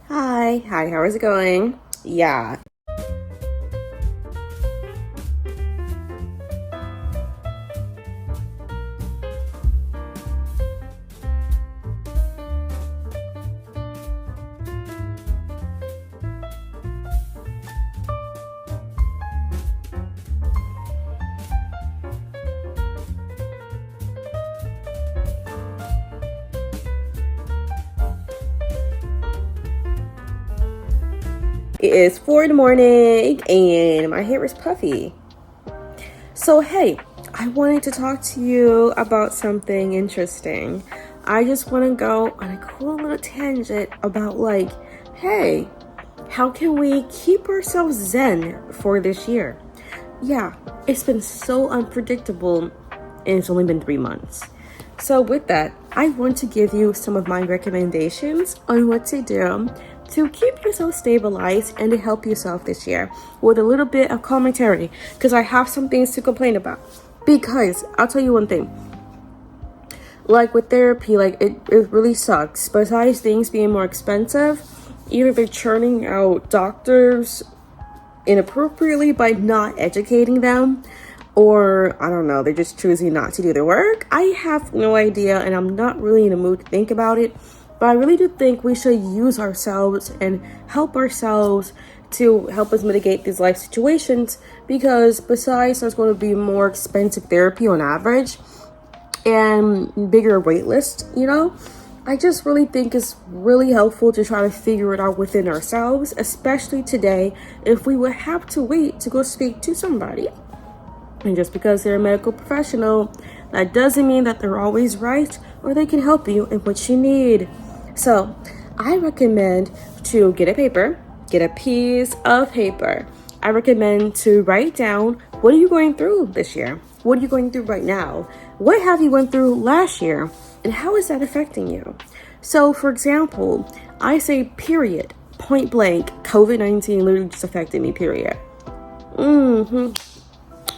Hi, how is it going? Yeah, it is 4 in the morning and my hair is puffy. So, hey, I wanted to talk to you about something interesting. I just want to go on a cool little tangent about, hey, how can we keep ourselves zen for this year? Yeah, it's been so unpredictable and it's only been 3 months. So with that, I want to give you some of my recommendations on what to do to keep yourself stabilized and to help yourself this year with a little bit of commentary because I have some things to complain about. Because I'll tell you one thing, like with therapy, it really sucks. Besides things being more expensive, either they're churning out doctors inappropriately by not educating them, or I don't know, they're just choosing not to do their work. I have no idea, and I'm not really in the mood to think about it, but I really do think we should use ourselves and help ourselves to help us mitigate these life situations, because besides there's going to be more expensive therapy on average and bigger wait list, I just really think it's really helpful to try to figure it out within ourselves, especially today if we would have to wait to go speak to somebody. And just because they're a medical professional, that doesn't mean that they're always right or they can help you in what you need. So I recommend to get a paper, get a piece of paper. I recommend to write down, what are you going through this year? What are you going through right now? What have you went through last year? And how is that affecting you? So for example, I say period, point blank, COVID-19 literally just affected me, period.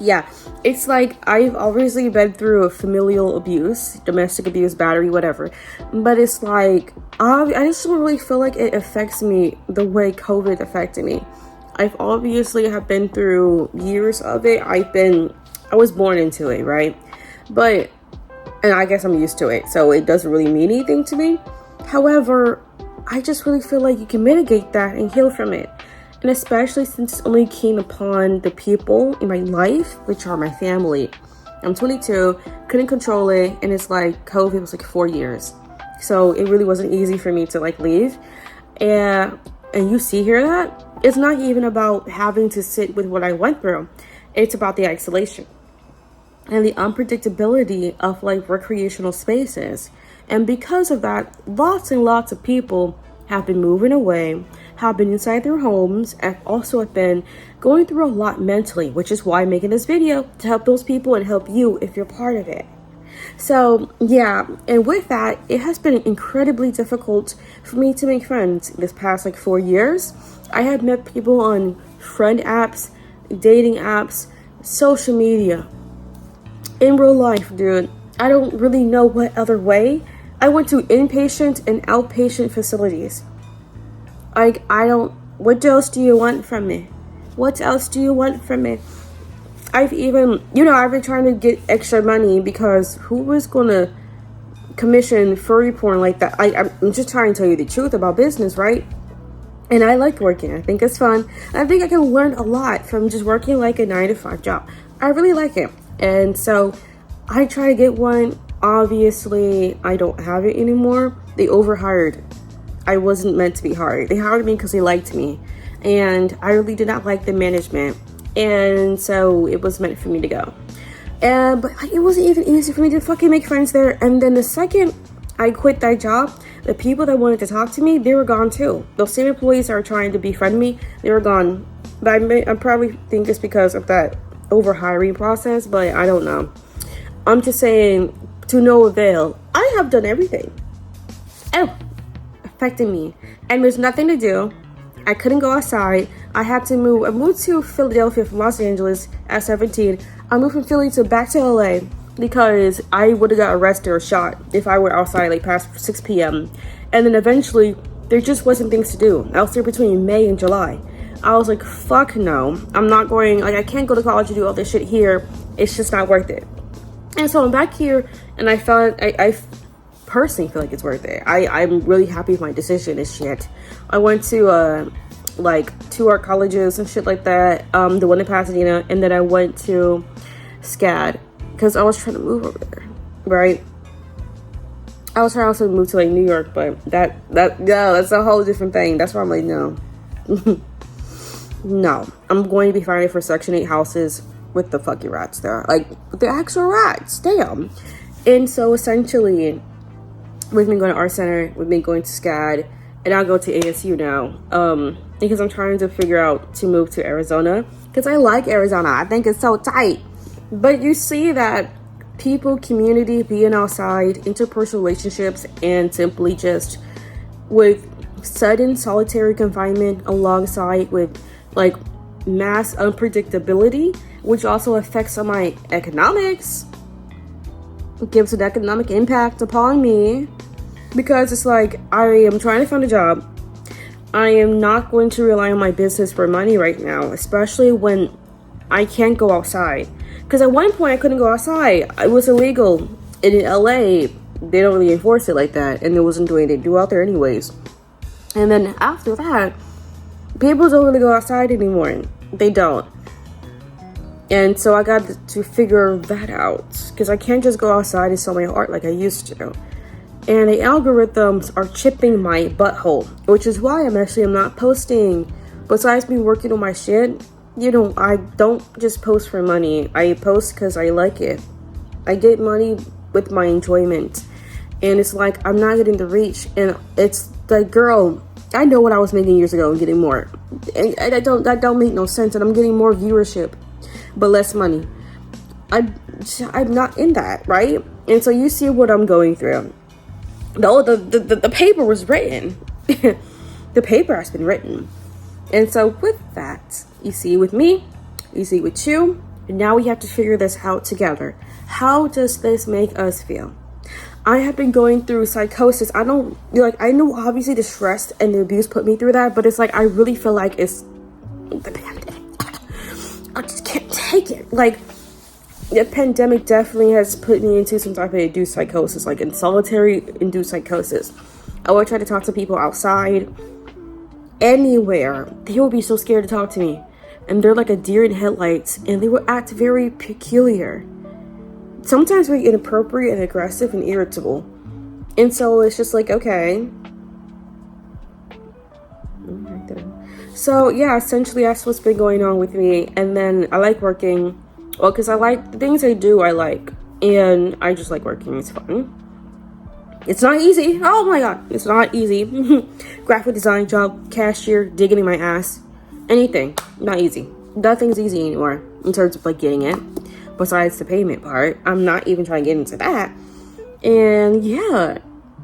Yeah, it's like I've obviously been through a familial abuse, domestic abuse, battery, whatever. But it's like, I just don't really feel like it affects me the way COVID affected me. I've obviously have been through years of it. I was born into it, right? And I guess I'm used to it, so it doesn't really mean anything to me. However, I just really feel like you can mitigate that and heal from it. And especially since it only came upon the people in my life, which are my family. I'm 22, couldn't control it, and it's like COVID was like 4 years. So it really wasn't easy for me to leave. And you hear that? It's not even about having to sit with what I went through. It's about the isolation and the unpredictability of recreational spaces. And because of that, lots and lots of people have been moving away, have been inside their homes, and also have been going through a lot mentally, which is why I'm making this video, to help those people and help you if you're part of it. So yeah, and with that, it has been incredibly difficult for me to make friends this past 4 years. I have met people on friend apps, dating apps, social media. In real life, dude, I don't really know what other way. I went to inpatient and outpatient facilities. What else do you want from me? What else do you want from me? I've been trying to get extra money because who was going to commission furry porn like that? I'm just trying to tell you the truth about business, right? And I like working. I think it's fun. I think I can learn a lot from just working a 9-to-5 job. I really like it. And so I try to get one. Obviously, I don't have it anymore. They overhired. I wasn't meant to be hired. They hired me because they liked me. And I really did not like the management. And so it was meant for me to go. But it wasn't even easy for me to fucking make friends there. And then the second I quit that job, the people that wanted to talk to me, they were gone too. Those same employees that are trying to befriend me, they were gone. But I probably think it's because of that overhiring process, but I don't know. I'm just saying, to no avail. I have done everything. Affecting me. And there's nothing to do. I couldn't go outside. I had to move. I moved to Philadelphia from Los Angeles at 17. I moved from Philly back to LA because I would have got arrested or shot if I were outside past 6 p.m. And then eventually there just wasn't things to do. I was there between May and July. I was like, fuck no, I'm not going, like, I can't go to college and do all this shit here. It's just not worth it. And so I'm back here, and I personally feel like it's worth it. I'm really happy with my decision and shit. I went to like 2 art colleges and shit like that, the one in Pasadena, and then I went to SCAD because I was trying to move over there, right? I was trying to also move to like New York, but that's a whole different thing. That's why I'm like, no. No, I'm going to be fighting for Section 8 houses with the fucking rats there, like the actual rats, damn. And so essentially, we've been going to Art Center, we've been going to SCAD, and I'll go to ASU now, because I'm trying to figure out to move to Arizona, because I like Arizona. I think it's so tight. But you see that people, community, being outside, interpersonal relationships, and simply just with sudden solitary confinement alongside with like mass unpredictability, which also affects on my economics. It gives an economic impact upon me, because it's like I am trying to find a job. I am not going to rely on my business for money right now, especially when I can't go outside. Because at one point I couldn't go outside. It was illegal. And in LA, they don't really enforce it like that, and there wasn't doing it do out there anyways. And then after that, people don't really go outside anymore. They don't. And so I got to figure that out, because I can't just go outside and sell my art like I used to. And the algorithms are chipping my butthole, which is why I'm not posting. Besides me working on my shit, you know, I don't just post for money. I post because I like it. I get money with my enjoyment. And it's like, I'm not getting the reach. And it's like, girl, I know what I was making years ago and getting more. And that don't make no sense. And I'm getting more viewership, but less money. I'm not in that, right? And so you see what I'm going through. No, the paper was written. The paper has been written. And so with that, you see with me, you see with you, and now we have to figure this out together. How does this make us feel? I have been going through psychosis. I know obviously the stress and the abuse put me through that, but it's like I really feel like it's the pandemic. I just can't take it. Like, the pandemic definitely has put me into some type of induced psychosis, like in solitary induced psychosis. I would try to talk to people outside, anywhere. They will be so scared to talk to me, and they're like a deer in headlights, and they will act very peculiar, sometimes very inappropriate and aggressive and irritable. And so it's just like, okay. So yeah, essentially that's what's been going on with me. And then I like working. Well, because I like the things I do, I like. And I just like working. It's fun. It's not easy. Oh my god, it's not easy. Graphic design job, cashier, digging in my ass. Anything. Not easy. Nothing's easy anymore in terms of like getting it. Besides the payment part. I'm not even trying to get into that. And yeah.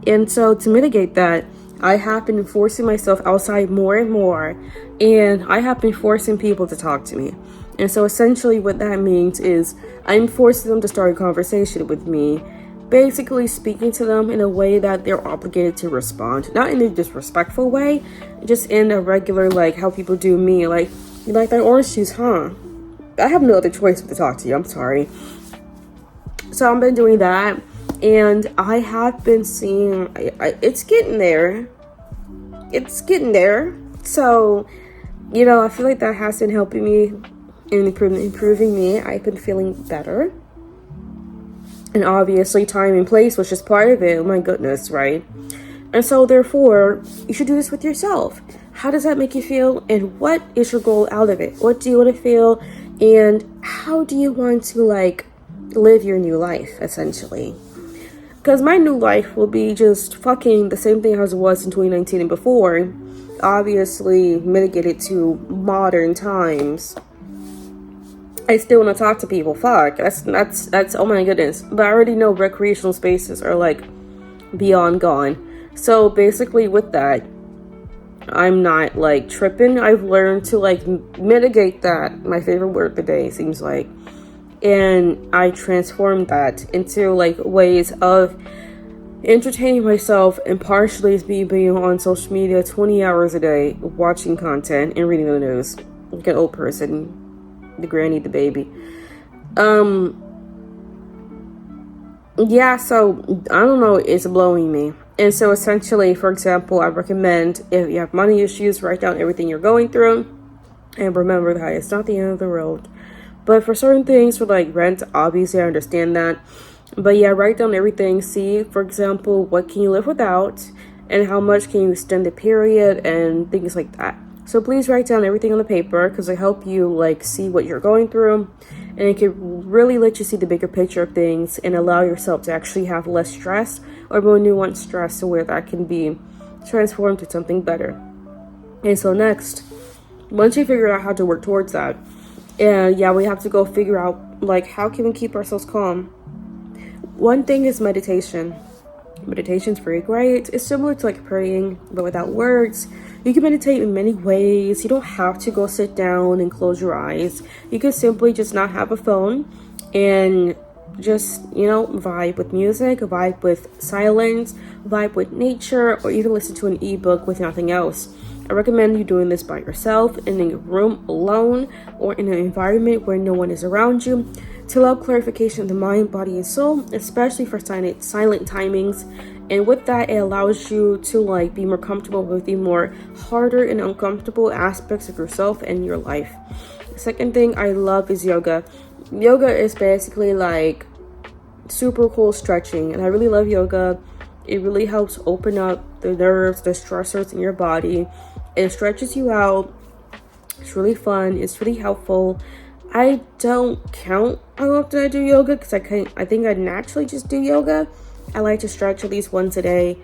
And so to mitigate that, I have been forcing myself outside more and more. And I have been forcing people to talk to me. And so essentially what that means is I'm forcing them to start a conversation with me, basically speaking to them in a way that they're obligated to respond. Not in a disrespectful way, just in a regular, like how people do me. Like, you like that orange juice, huh? I have no other choice but to talk to you. I'm sorry. So I've been doing that, and I have been seeing, it's getting there. It's getting there. So, you know, I feel like that has been helping me and improving me. I've been feeling better. And obviously time and place was just part of it. Oh my goodness, right? And so therefore, you should do this with yourself. How does that make you feel? And what is your goal out of it? What do you want to feel? And how do you want to like live your new life, essentially? Because my new life will be just fucking the same thing as it was in 2019 and before. Obviously mitigated to modern times. I still want to talk to people. Fuck, that's oh my goodness. But I already know recreational spaces are like beyond gone. So basically with that, I'm not like tripping. I've learned to like mitigate that. My favorite word of the day seems like. And I transformed that into like ways of entertaining myself, and partially is me being on social media 20 hours a day, watching content and reading the news. Like an old person, the granny, the baby. Yeah, so I don't know, it's blowing me. And so essentially, for example, I recommend if you have money issues, write down everything you're going through. And remember that it's not the end of the world. But for certain things, for like rent, obviously I understand that. But yeah, write down everything. See, for example, what can you live without and how much can you extend the period and things like that. So please write down everything on the paper because it help you like see what you're going through, and it can really let you see the bigger picture of things and allow yourself to actually have less stress, or when you want stress to where that can be transformed to something better. And so next, once you figure out how to work towards that, and yeah, we have to go figure out like how can we keep ourselves calm. One thing is meditation. Meditation's very great. It's similar to like praying, but without words. You can meditate in many ways. You don't have to go sit down and close your eyes. You can simply just not have a phone and just, vibe with music, vibe with silence, vibe with nature, or even listen to an ebook with nothing else. I recommend you doing this by yourself, in a room alone, or in an environment where no one is around you, to allow clarification of the mind, body, and soul, especially for silent timings. And with that, it allows you to like be more comfortable with the more harder and uncomfortable aspects of yourself and your life. The second thing I love is yoga. Yoga is basically like super cool stretching, and I really love yoga. It really helps open up the nerves, the stressors in your body. It stretches you out. It's really fun. It's really helpful. I don't count how often I do yoga because I think I naturally just do yoga. I like to stretch at least once a day.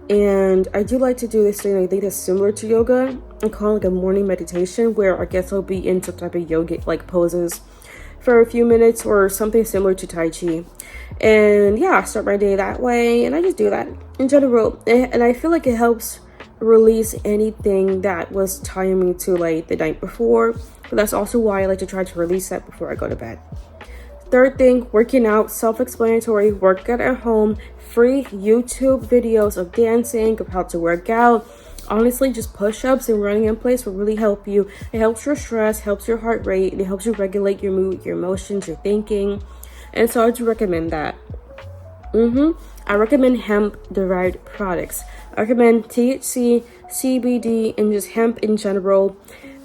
And I do like to do this thing I think that's similar to yoga. I call it like a morning meditation, where I guess I'll be in some type of yogic like poses for a few minutes, or something similar to Tai Chi. And yeah, I start my day that way, and I just do that in general. And I feel like it helps release anything that was tying me to like the night before. But that's also why I like to try to release that before I go to bed. Third thing, working out, self-explanatory, workout at home, free YouTube videos of dancing, of how to work out. Honestly, just push-ups and running in place will really help you. It helps your stress, helps your heart rate, and it helps you regulate your mood, your emotions, your thinking. And so I do recommend that. I recommend hemp-derived products. I recommend THC, CBD, and just hemp in general.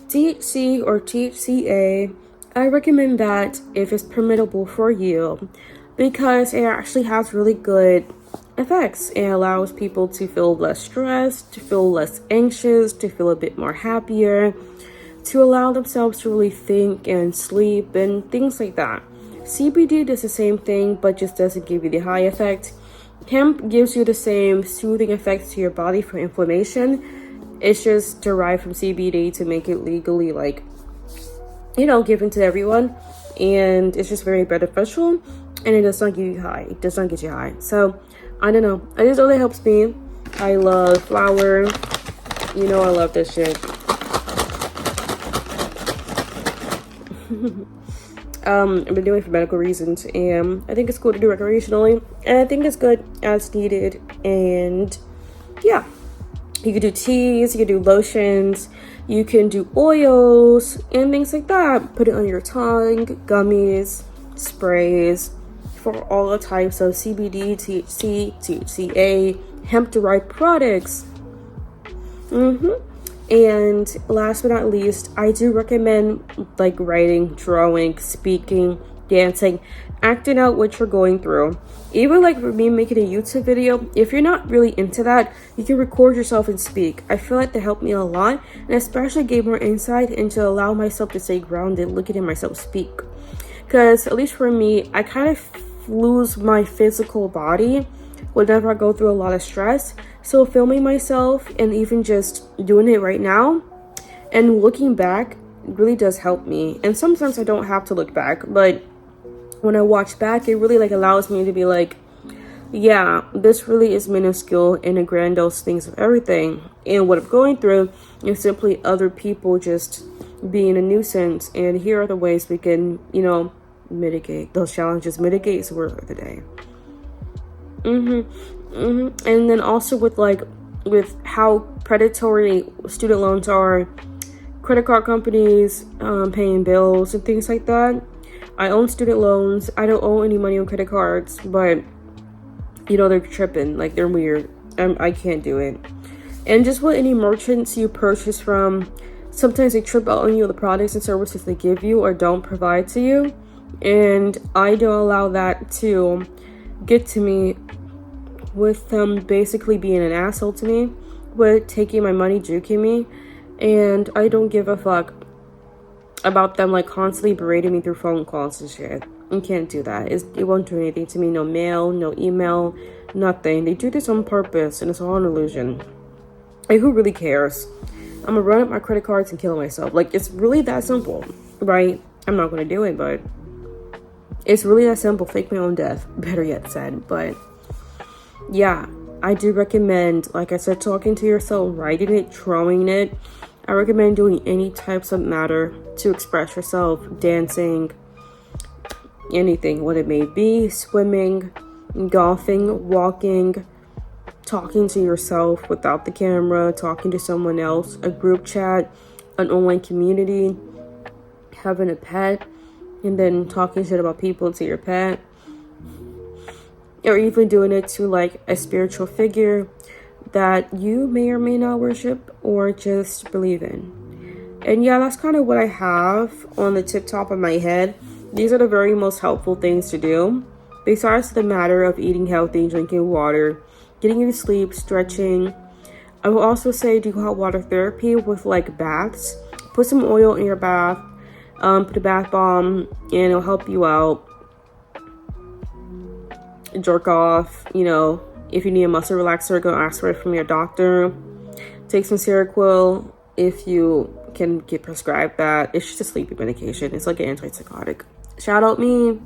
THC or THCA, I recommend that if it's permissible for you, because it actually has really good effects. It allows people to feel less stressed, to feel less anxious, to feel a bit more happier, to allow themselves to really think and sleep and things like that. CBD does the same thing, but just doesn't give you the high effect. Hemp gives you the same soothing effects to your body for inflammation. It's just derived from CBD to make it legally given to everyone. And it's just very beneficial, and it does not give you high. It does not get you high. So I don't know. I just know that helps me. I love flour. I love this shit. I've been doing it for medical reasons, and I think it's cool to do recreationally, and I think it's good as needed. And yeah, you can do teas, you can do lotions, you can do oils and things like that. Put it on your tongue, gummies, sprays, for all the types of CBD, THC, THCA, hemp-derived products. And last but not least, I do recommend like writing, drawing, speaking, dancing, acting out what you're going through. Even like for me making a YouTube video, if you're not really into that, you can record yourself and speak. I feel like that helped me a lot, and especially gave more insight into allow myself to stay grounded looking at myself speak. Because at least for me, I kind of lose my physical body whenever I go through a lot of stress. So filming myself and even just doing it right now and looking back really does help me. And sometimes I don't have to look back, but when I watch back, it really allows me to be like, yeah, this really is minuscule in the grandiose things of everything. And what I'm going through is simply other people just being a nuisance. And here are the ways we can, mitigate those challenges. Mitigate is the word of the day. And then also with how predatory student loans are, credit card companies paying bills and things like that. I own student loans. I don't owe any money on credit cards, but they're tripping. Like, they're weird. I can't do it. And just with any merchants you purchase from, sometimes they trip out on you the products and services they give you or don't provide to you. And I don't allow that to get to me with them basically being an asshole to me, with taking my money, juking me. And I don't give a fuck about them like constantly berating me through phone calls and shit. You can't do that. It won't do anything to me. No mail, no email, nothing. They do this on purpose, and it's all an illusion. Like, who really cares? I'm gonna run up my credit cards and kill myself. Like, it's really that simple, right? I'm not gonna do it, but it's really that simple. Fake my own death, better yet said. But yeah, I do recommend, like I said, talking to yourself, writing it, drawing it. I recommend doing any types of matter to express yourself, dancing, anything, what it may be, swimming, golfing, walking, talking to yourself without the camera, talking to someone else, a group chat, an online community, having a pet, and then talking shit about people to your pet, or even doing it to like a spiritual figure that you may or may not worship or just believe in. And yeah, that's kind of what I have on the tip top of my head. These are the very most helpful things to do, besides the matter of eating healthy, drinking water, getting you to sleep, stretching. I will also say do hot water therapy with like baths. Put some oil in your bath, put a bath bomb, and it'll help you out. Jerk off, if you need a muscle relaxer, go ask for it from your doctor. Take some Seroquel if you can get prescribed that. It's just a sleeping medication. It's like an antipsychotic. Shout out me.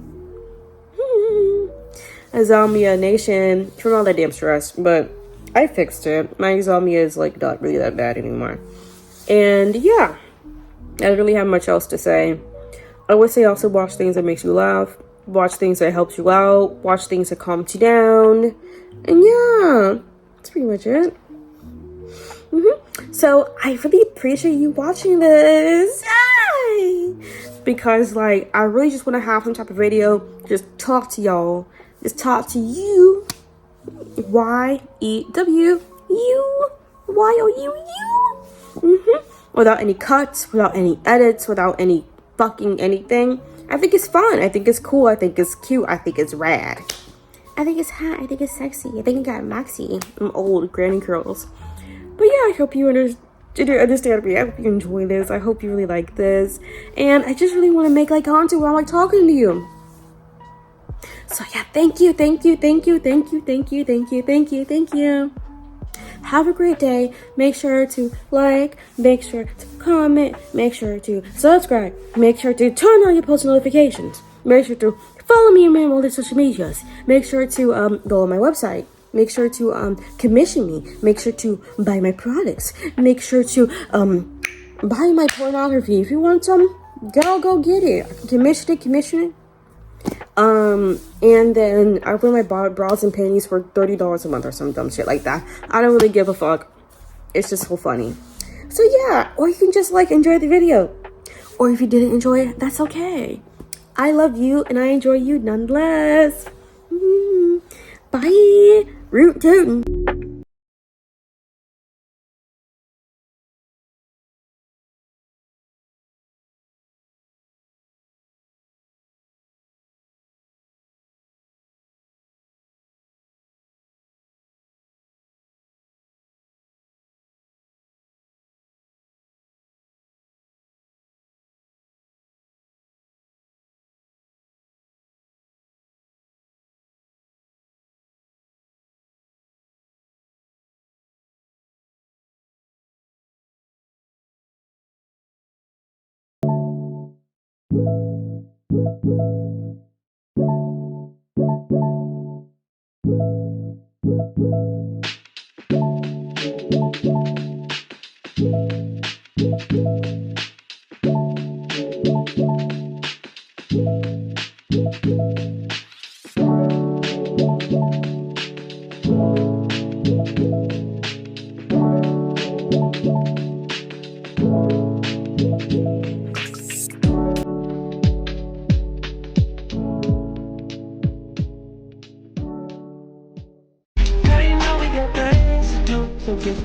Azalmia Nation from all that damn stress, but I fixed it. My Azalmia is like not really that bad anymore. And yeah, I don't really have much else to say. I would say also watch things that makes you laugh. Watch things that helps you out. Watch things that calms you down. And yeah, that's pretty much it. So I really appreciate you watching this. Yay! Because like, I really just want to have some type of video. Just talk to y'all. Just talk to you. YEWU. Without any cuts, without any edits, without any fucking anything. I think it's fun. I think it's cool. I think it's cute. I think it's rad. I think it's hot. I think it's sexy. I think it got maxi. I'm old, granny curls. But yeah, I hope you understand me. I hope you enjoy this. I hope you really like this. And I just really want to make like content where I'm like talking to you. So yeah, thank you. Have a great day. Make sure to like, make sure to comment, make sure to subscribe, make sure to turn on your post notifications, make sure to follow me on all the social medias, make sure to go on my website, make sure to commission me, make sure to buy my products, make sure to buy my pornography. If you want some, girl, go get it. I can commission it. And then I wear my bras and panties for $30 a month or some dumb shit like that. I don't really give a fuck. It's just so funny. So yeah, or you can just like enjoy the video. Or if you didn't enjoy it, that's okay. I love you and I enjoy you nonetheless. Bye. Root tootin'. Girl, you know we got things to do, so get